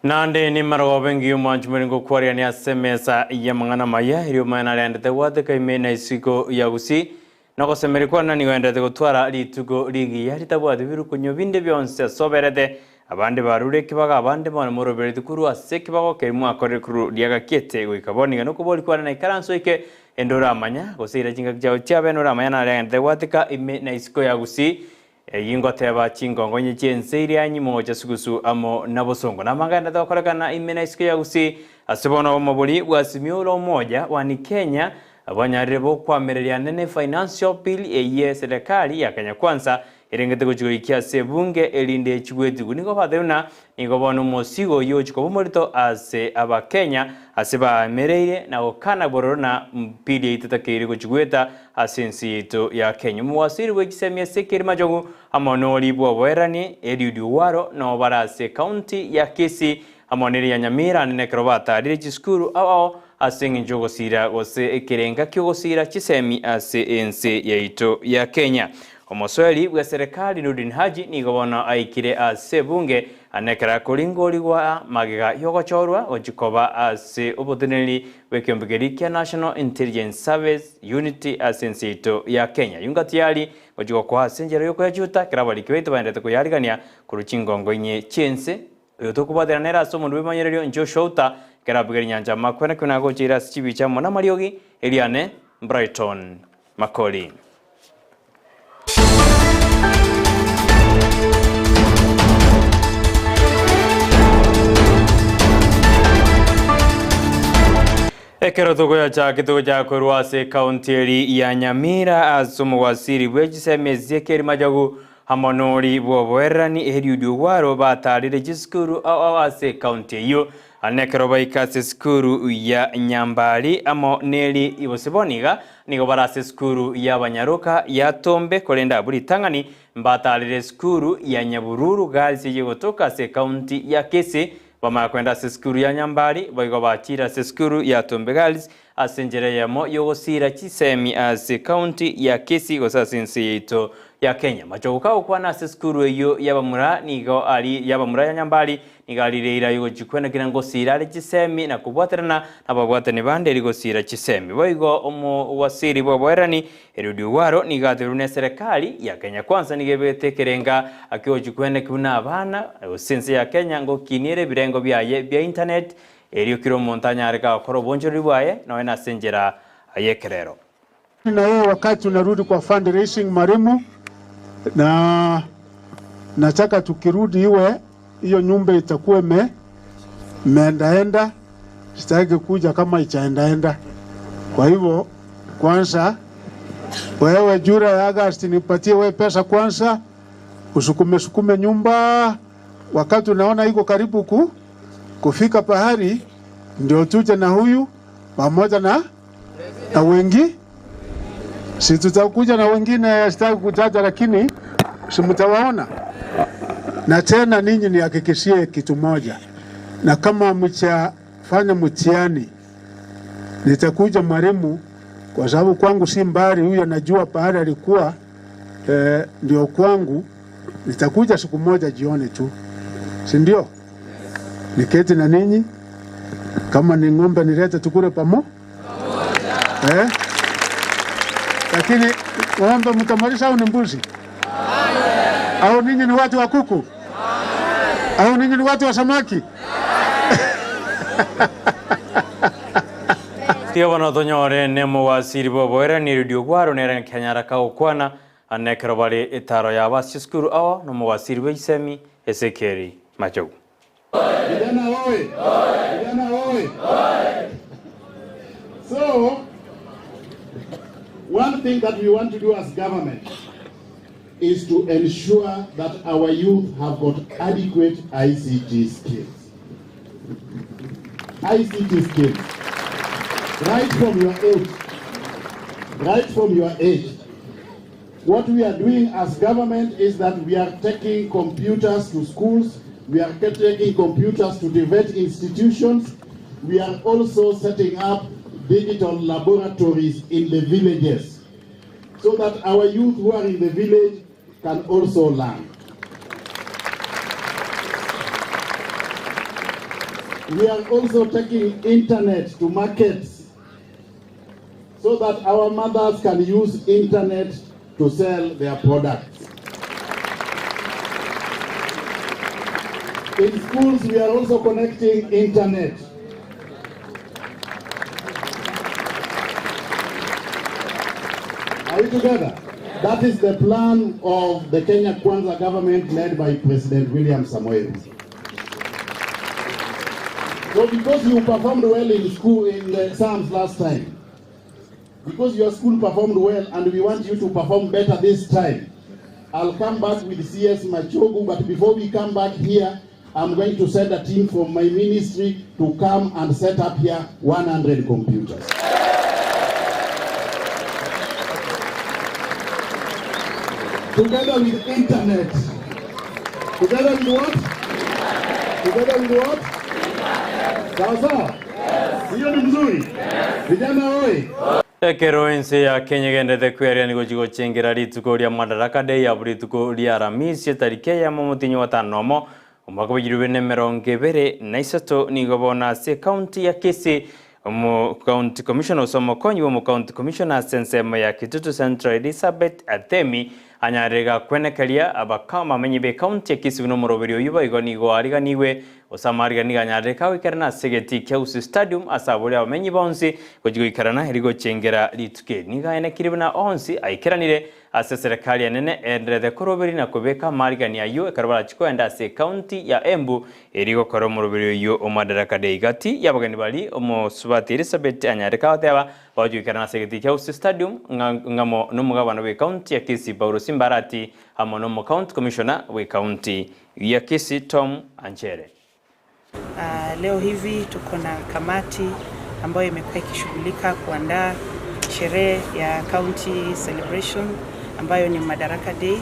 Nande ni marobengi umanjumiringo kwaria ni asemesa ya mangana maya iriyo mana rendete wateka imena isiko ya Gusii nako semerikwa nani wendete gutwara ritugo ligi ya ritabwate biru kunyo binde byonse soberete abande barure kibaga abande bana morobere dukuru asekibago kerimu akore kuru diaga kiete goikaboniga no kuboli kwa na ikaranso ike endora amanya gosira jinga jao chabe no amanya na rendete wateka imena isiko ya Gusii yingoteba chingongo nyejense iri anyimo jasugusu amo nabosongo namangana dokorekana imena isiko ya Gusii asibona omobuli wasimiolo moja wani Kenya abanyarebo kwamereria nene financial bill eye serikali ya Kenya Kwanza irengete kujuikia sebunge elinde chigwetu niko patheuna niko bono mosigo yo chiko bomorito ase aba Kenya aseba mereire na okana borona mpili itatakiri kujugweta asensi ito ya Kenya muwasiri wekisemia sekiri majogu amonoli bwawerani ediudu waro no barase county ya Kisii amoneri ya Nyamira nene krobata diriji skuru ao asengi njogo sira gose ekerenga kyogosira chisemi ase ense ya ito ya Kenya omosweli bwa serikali Nurdin Haji nigobona aikire ase bunge anekera kolingoli wa magega yogochorwa ojikoba ase oboteneri wekyombegeria kia National Intelligence Service Unity ase ito ya Kenya yungatiali ojiko kwa senjero yoko yajuta kirabali kwete bandete kuyarigania kuruchingongo nye chense yotokubatera nera somo ndwemanyerero njosho Auta kirabigeri nyanja makwena kuna gochira sibicha mona mariogi eliane Brighton Makori. Ekero togoya cha korwase county ya Nyamira asumu wasiri bwejiseme zekeri majagu hamonori bwoberani eheriudu waro batarire jiskuru awase county yo anekero baikase skuru ya Nyambali amo neri iboseboniga nigo barase skuru ya Banyaruka ya Tombe kolenda buri tangani mbatarire skuru ya Nyabururu galisi yegotoka se county ya Kisii bama kwenda skuru ya Nyambali baigo bachira skuru ya Tombe Girls asenjere yamo yogosira chisemi ase county ya Kisii gosasinsi ito ya Kenya machoka ukwana skuru eyo yabamura nigo ali yabamura ya Nyambali nigalire yugo chikwena kinangosira ali chisemi na kubwaterana nabagwatene bande ligosira chisemi baigo omo wasiri bwabwerani erudi waro nigaterune serikali ya Kenya Kwanza nigebetekerenga akiyo chikwena kuna abana sense ya Kenya ngo kinire birengo byaye bya internet eriyo kiro montanya areka korobonjo ribwaye nawe nasenjera ayekerero na hiyo wakati tunarudi kwa fundraising Marimu na nataka tukirudi iwe hiyo nyumba itakuwa meendaenda sitaki kuja kama ichaendaenda. Kwa hivyo kwanza wewe jura ya August nipatie wewe pesa kwanza usukume nyumba wakati unaona iko karibu kufika pahari ndio tuje na huyu pamoja na wengi si tutakuja na wengine sitaki kutaja lakini simtawaona. Na tena ninyi nihakikishie kitu moja, na kama mchafanya mtihani nitakuja Marimu kwa sababu kwangu si mbali, huyo najua pahali alikuwa ndio kwangu. Nitakuja siku moja jioni tu, si ndio? Niketi na ninyi, kama ni ng'ombe nilete tukule pamoja. Lakini ng'ombe mtamalisha au ni mbuzi? Au ninyi ni watu wa kuku? Au ninyi ni watu wa samaki? Tiyo wana tonyore nemo wasiri bwabwera ni radio gwaro nera Kenya ka ukwana anekero bali itaro ya basiskuru awa no mwasiri bwisemi esekeri macho. Vijana oye! Vijana oye! So one thing that we want to do as government is to ensure that our youth have got adequate ICT skills. ICT skills. Right from your age. Right from your age. What we are doing as government is that we are taking computers to schools. We are taking computers to the vet institutions. We are also setting up digital laboratories in the villages so that our youth who are in the village can also learn. We are also taking internet to markets so that our mothers can use internet to sell their products. In schools, we are also connecting internet. Are we together? That is the plan of the Kenya Kwanza government led by President William Samoei. So because you performed well in school in the exams last time, because your school performed well and we want you to perform better this time, I'll come back with CS Machogu, but before we come back here, I'm going to send a team from my ministry to come and set up here 100 computers. Together with internet. Together with what? Together with what? Sawa? Hiyo ni mzuri. Vijana oi. Ekero ense ya Kenya gendete kweria ni guchigochengira rituko ria Madaraka Day ya rituko ria Aramisi tarike ya mutinyo wa tanomo umwaka wa 2023 nigo bona se county ya Kisii county commissioner somo konyi wa county commissioner sensema ya Kitutu Central Elizabeth Atemi anyarega kwenekeria abakama menyibe county ya Kisii no moroberio yuba igoni go ariganiwe osamariga ni ganyareka wikarana segeti Kisii stadium asaburi abamenyi bonsi kujigo ikarana herigo chengera lituke niga ene kiribuna onsi aikeranire ase serikali nene endrede koroberi na kubeka marigani ayo ekarabara chiko enda se county ya Embu erigo koro moroberio yo o Madaraka Day gati yabagani bali omo subati Elizabeth anyareka oteba bajuikarana segeti Kisii stadium ngamo no mugabana we county ya Kisii Paulo Simbarati hamo no county commissioner we county ya Kisii Tom Anchere. Leo hivi tuko na kamati ambayo imekuwa ikishughulika kuandaa sherehe ya county celebration ambayo ni Madaraka Day.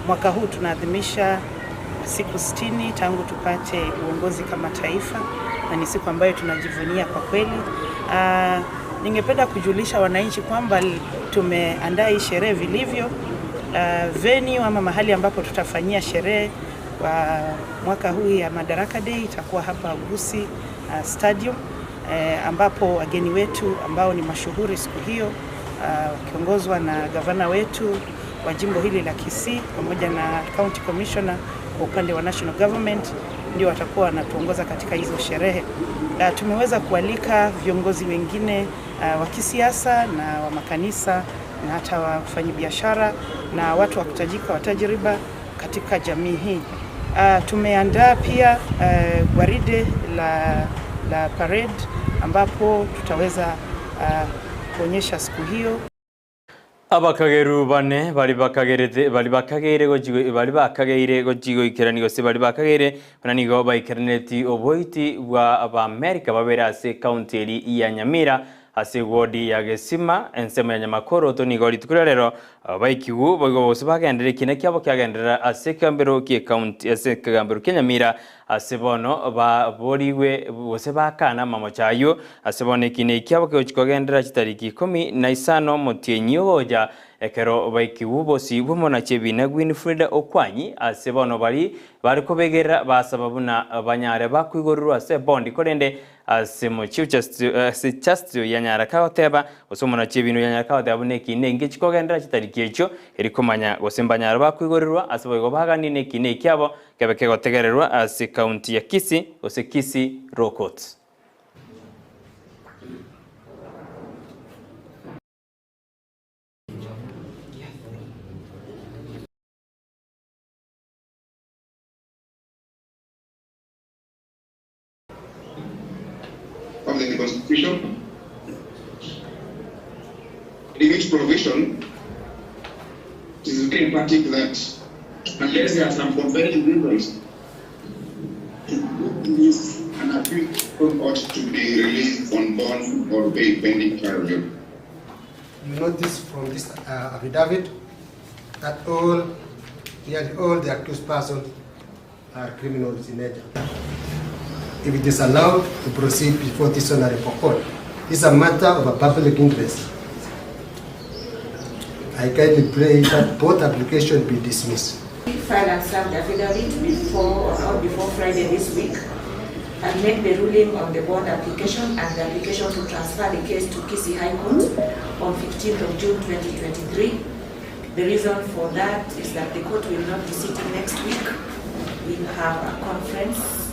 Mwaka huu tunaadhimisha siku 60 tangu tupate uongozi kama taifa na ni siku ambayo tunajivunia kwa kweli. Ningependa kujulisha wananchi kwamba tumeandaa hii sherehe vilivyo. Venue ama mahali ambapo tutafanyia sherehe kwa mwaka huu ya Madaraka Day itakuwa hapa Gusii stadium, ambapo wageni wetu ambao ni mashuhuri siku hiyo wakiongozwa na gavana wetu wa jimbo hili la Kisii pamoja na county commissioner kwa upande wa national government ndio watakuwa wanatuongoza katika hizo sherehe. Tumeweza kualika viongozi wengine wa kisiasa na wa makanisa na hata wafanyabiashara na watu wa kutajika wa tajriba katika jamii hii. Tumeandaa pia gwaride la parade ambapo tutaweza kuonyesha siku hiyo. Abakageru bane bali bakagere gojigo ikeranigo se bali bakagere bananigo baikeraneti oboiti wa America babera se county ya Nyamira ase wodi ya Gesima ensema ya Makori to nigo litukurero baikigu bogo bose bagendere kine kyabo kyagendera ase kambero ki county ase kambero Nyamira ase bono ba boriwe bose bakana mama chayo ase bone kine kyabo kyochikogendera chitariki 15 motienyo hoja ekero baikigu bosi bomona chebina Winfred Okwanyi ase bono bari kubegera basababuna banyare bakwigoruru ase bondi korende ase mo chief justice yanyara kaoteba osomona chebino yanyara kaoteba buneki nenge chikogendera chitariki echo erikomanya gosembanyara bakwigorerwa ase bogo baganine kine kyabo kebeke gotegererwa ase county ya Kisii ose Kisii Law Court. Of the Constitution, in its provision, it is very emphatic that unless there are some compelling reasons, an appeal ought to be released on bond or pay pending trial. You notice from this affidavit that nearly all the accused persons are criminals in nature. If it is allowed to proceed before this honorable court, this is a matter of a public interest. I kindly pray that both applications be dismissed. We filed and served the affidavit before Friday this week, and make the ruling on the bond application and the application to transfer the case to Kisii High Court on 15th of June 2023. The reason for that is that the court will not be sitting next week. We'll have a conference,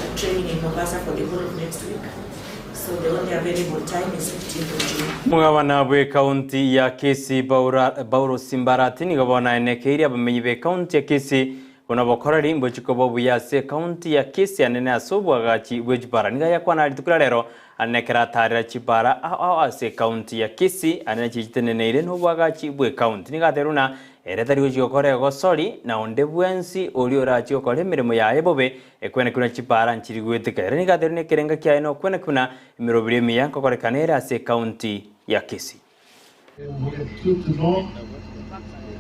a training in Mombasa for the whole of next week. So the only available time is 15th of June. Mugabana bwe county ya Kisii Bauro Simbarati ni gabana enekeria bamenyi be county ya Kisii unabokorari mbochikobo buyase county ya Kisii anene asobwa gachi bwejibara niga yakwana alitukura lero anekera tarira chibara ase county ya Kisii anene chitenene no bwagachi bwe county niga teruna eretari gukore gosori na onde bwensi oli orachi okore mirimo ya ebobe ekwene kuna chibara nchiri gwetekere niga terune kerenga kya eno kwene kuna imirobire miya kokore kanera ase county ya Kisii.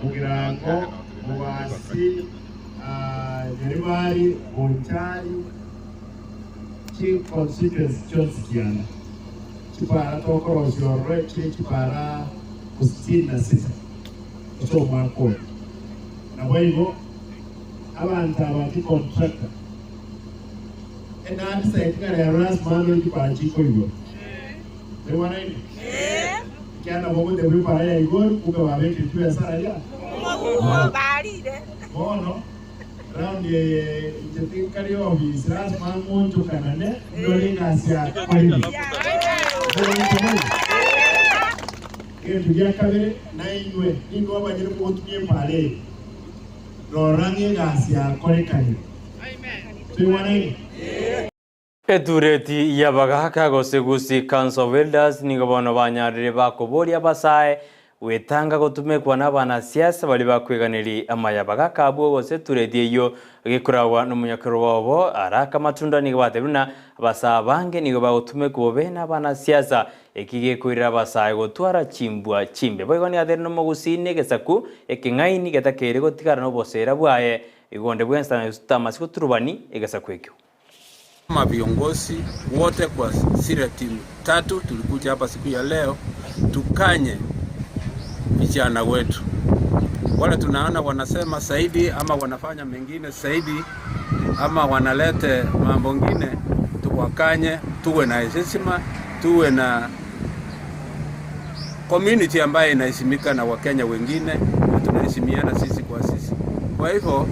Mugirango mubasi Jeremari Onchari Chief Constituency Chonsikiana Chipara Tokoro Jorre Chipara Kusina Sita Ocho Makori na waivo abantu abati contractor ena site kare ras mano Chipara Chiko Igor Lewana ini kiana bobo de prepara ya Igor kuka wabeki tuya sara ya Bono round ye jeting kari office ras mangun tukanane doli ngasia kwali ke tuja kabere na inwe ingo bajere ko tuye pale rorange ngasia kwali kani tuwane Edureti yabagaka Gusii Council of Elders nigabona banyarire bakoboria basae wetanga gutumekwa n'abana siasa bali bakweganiri amayabagaka abo gose turedi iyo gikurawa n'umunyakiro wabo araka matunda nigabateruna basabange nigo bagutumekwa bena abana siasa ekige kwirira basae gutwara chimbwa chimbe boigoni athere no Gusii negesaku ekingaini getakere gotigara no bosera bwaye igonde bwensa tamasi turubani egesaku ekyo. Kama viongozi wote kwa zile timu tatu tulikuja hapa siku ya leo tukanye vijana wetu wale tunaona wanasema zaidi ama wanafanya mengine zaidi ama wanalete mambo mengine, tuwakanye, tuwe na heshima, tuwe na community ambayo inaheshimika na Wakenya wengine na tunaheshimiana sisi kwa sisi. Kwa hivyo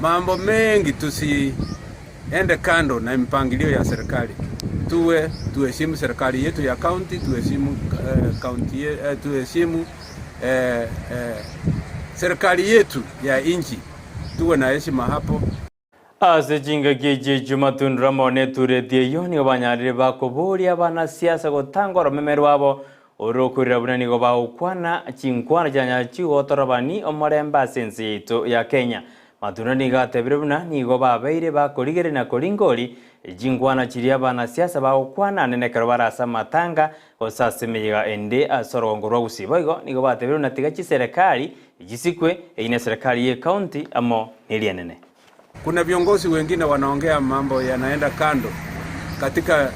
mambo mengi tusiende kando na mpangilio ya serikali. Tuheshimu serikali yetu ya county, tuheshimu county, tuheshimu serikali yetu ya inchi, tuwe na heshima hapo. Ase jinga geje Jumatun Ramone turedi yoni obanyarire bakoboria bana siasa gotangora memero wabo orokurira bunani go baukwana chinkwana janya chigotorabani omoremba sense yetu ya Kenya. Matunani gatebire buna nigo babeire bakorigere na koringori jingwana chiria bana siasa baukwana nenekero barasa matanga osasemega ende asorongorwa Gusii boigo nigo batebire na tigachi serikali ijisikwe ine serikali ye county amo nilienene. Kuna viongozi wengine wanaongea mambo yanaenda kando katika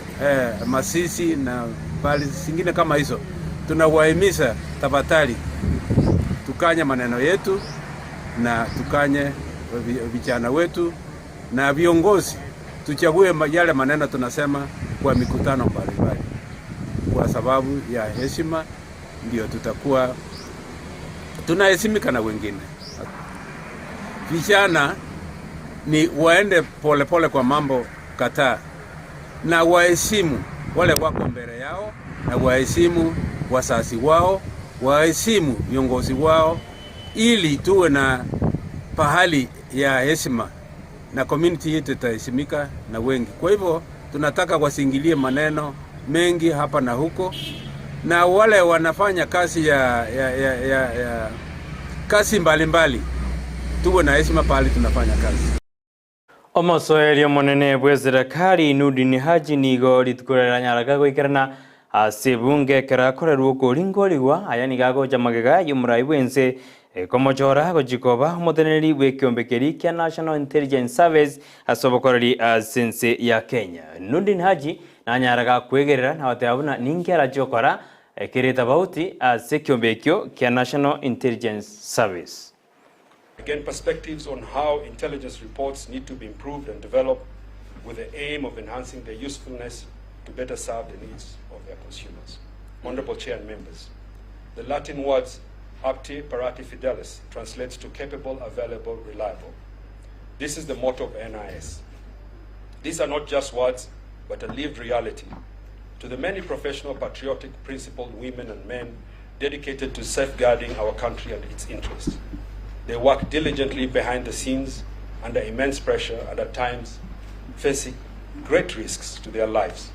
Masisi na bali zingine kama hizo. Tunawahimiza tafadhali tukanye maneno yetu na tukanye vijana wetu na viongozi, tuchague yale maneno tunasema kwa mikutano mbalimbali, kwa sababu ya heshima ndio tutakuwa tunaheshimika na wengine. Vijana ni waende pole pole kwa mambo kadhaa na waheshimu wale wako mbele yao na waheshimu wazazi wao, waheshimu viongozi wao, ili tuwe na pahali ya heshima na community yetu itaheshimika na wengi. Kwa hivyo tunataka wasingilie maneno mengi hapa na huko, na wale wanafanya kazi ya kazi mbalimbali tuwe na heshima pahali tunafanya kazi. Omosoerio monene bwe serikali nudini haji nigo litukorera nyaraga goikerana asebunge kerakorerwo koringoriwa aya nigago jamagega yumurai bwense komochora gojikoba moteneri bwe kiombekeri kya National Intelligence Service asobokoreri sense ya Kenya. Nudini haji na nyaraga kwegerera na wateabuna ningera jokora kireta bauti sekiombekyo kya National Intelligence Service. Again, perspectives on how intelligence reports need to be improved and developed with the aim of enhancing their usefulness to better serve the needs of their consumers. Honorable Chair and members, the Latin words apti parati fidelis translates to capable, available, reliable. This is the motto of NIS. These are not just words, but a lived reality to the many professional, patriotic, principled women and men dedicated to safeguarding our country and its interests. They work diligently behind the scenes under immense pressure and at times facing great risks to their lives,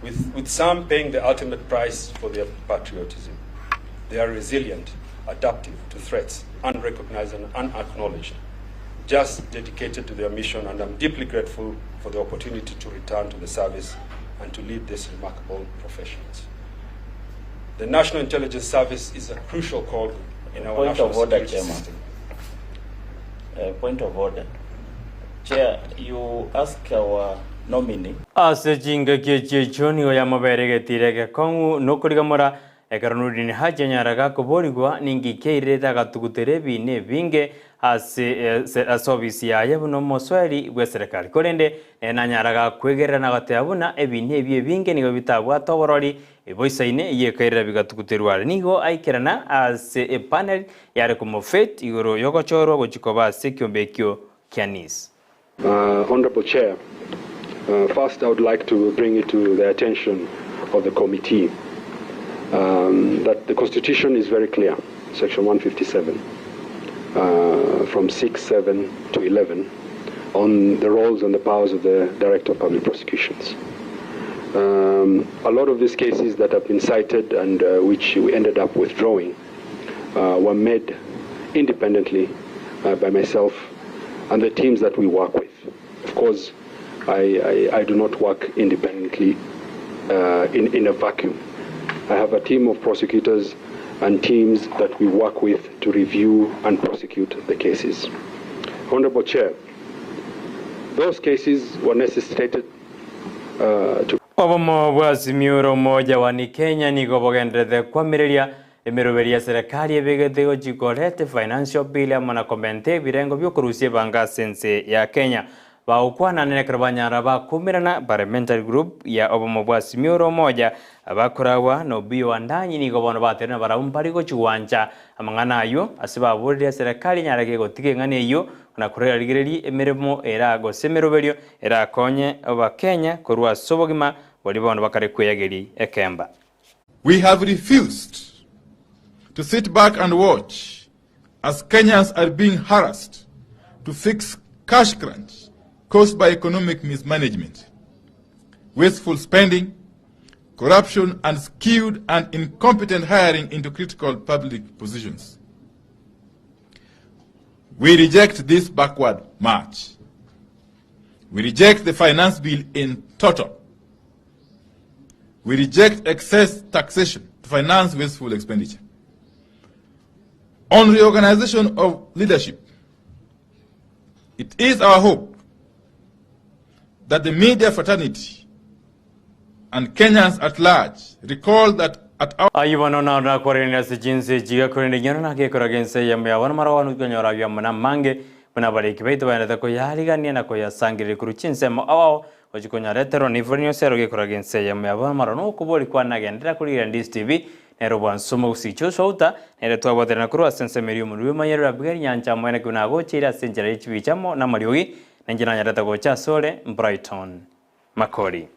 with some paying the ultimate price for their patriotism. They are resilient, adaptive to threats, unrecognized and unacknowledged, just dedicated to their mission, and I'm deeply grateful for the opportunity to return to the service and to lead these remarkable professionals. The National Intelligence Service is a crucial cog in our national security system. Point of order. Chair, you ask our nominee. Asejinga keche choni ya maberege tirege kongu nokurigamora ekaranudini haja nyaraga kuborigwa ningi keireta gatuguterebi ne binge asovisi ya yabuno moswari gwe serikali korende na nyaraga kwegerera na gatabuna ebine ebye binge nigo bitabwa toborori eboisaine yekairira bigatuguterwa nigo aikerana as a panel yare como fet igoro yogochoro gochikoba sekyombekyo kianis. Honorable Chair, first I would like to bring it to the attention of the committee that the Constitution is very clear, Section 157, from 6, 7 to 11, on the roles and the powers of the Director of Public Prosecutions. A lot of these cases that have been cited and which we ended up withdrawing were made independently by myself and the teams that we work with. Of course, I do not work independently in a vacuum. I have a team of prosecutors and teams that we work with to review and prosecute the cases. Honorable Chair, those cases were necessitated to... Obomo bwasimiuro moja wa ni Kenya nigo bogendrethe kwamireria emiroberia serikali ebegete chikorete financial bill amana komente birengo byokurusie banga sense ya Kenya baukwana nenekera banyara bakumirana parliamentary group ya obomo bwasimiuro moja abakurawa no bio andanyi nigo bono baterana baramparigo chiwanja amangana ayo asibaburira serikali nyarage gotike ngane iyo na kurera rigireri emirimo erago semeroberio erakonye oba Kenya kurwa sobogima bolibono bakare kweyageri ekemba. We have refused to sit back and watch as Kenyans are being harassed to fix cash crunch caused by economic mismanagement, wasteful spending, corruption, and skewed and incompetent hiring into critical public positions. We reject this backward march. We reject the finance bill in total. We reject excess taxation to finance wasteful expenditure. On reorganization of leadership, it is our hope that the media fraternity and Kenyans at large recall that at our... Ayuwano na korenia se jinse jiga korenia nyana na ke koragense ya mya wana marawanu kanyora ya mana mange bana bari kibeito bana tako yaligania na ko ya sangire kuru Chinsa mo awo ojikonya retero ni vonyo sero ke koragense ya mya wana marano kuboli kwa nagendera kuri Ndizi TV nero bwansomo usicho Auta nero twabotera kuru asense meriyo muri mayero abgari nyanja mwene kuna go chira senjera ichibichamo na mariogi nenjina nyarata go cha sole Brighton Makori.